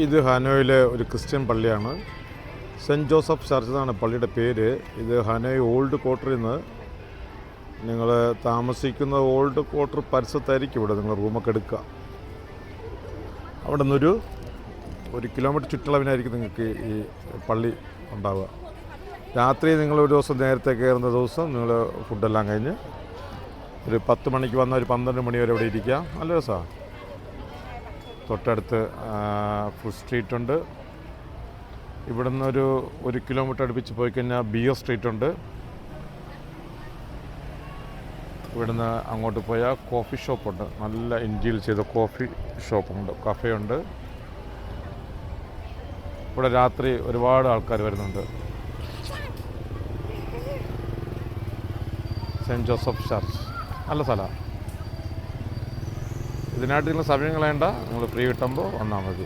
ഇത് ഹനോയിലെ ഒരു ക്രിസ്ത്യൻ പള്ളിയാണ്. സെൻറ്റ് ജോസഫ് ചർച്ച് എന്നാണ് പള്ളിയുടെ പേര്. ഇത് ഹനോയ് ഓൾഡ് ക്വാർട്ടറിൽ നിന്ന് നിങ്ങൾ താമസിക്കുന്ന ഓൾഡ് ക്വാർട്ടർ പരിസരത്തായിരിക്കും ഇവിടെ നിങ്ങൾ റൂമൊക്കെ എടുക്കുക. അവിടെ നിന്നൊരു 1 കിലോമീറ്റർ ചുറ്റളവിനായിരിക്കും നിങ്ങൾക്ക് ഈ പള്ളി ഉണ്ടാവുക. രാത്രി നിങ്ങളൊരു ദിവസം നേരത്തെ കയറുന്ന ദിവസം നിങ്ങൾ ഫുഡെല്ലാം കഴിഞ്ഞ് ഒരു 10 മണിക്ക് വന്ന ഒരു 12 മണി വരെ ഇവിടെ ഇരിക്കുക. നല്ല രസമാണ്. തൊട്ടടുത്ത് ഫുഡ് സ്ട്രീറ്റ് ഉണ്ട്. ഇവിടുന്ന് ഒരു 1 കിലോമീറ്റർ അടുപ്പിച്ച് പോയി കഴിഞ്ഞാൽ ബിയർ സ്ട്രീറ്റ് ഉണ്ട്. ഇവിടുന്ന് അങ്ങോട്ട് പോയാൽ കോഫി ഷോപ്പുണ്ട്. നല്ല ഇൻറ്റീരിയൽ ചെയ്ത കോഫി ഷോപ്പുണ്ട്, കഫേയുണ്ട്. ഇവിടെ രാത്രി ഒരുപാട് ആൾക്കാർ വരുന്നുണ്ട്. സെൻറ്റ് ജോസഫ് ചർച്ച് നല്ല സ്ഥലമാണ്. ഇതിനായിട്ട് നിങ്ങൾ സമയം കളയണ്ട, നിങ്ങൾ ഫ്രീ കിട്ടുമ്പോൾ വന്നാൽ മതി.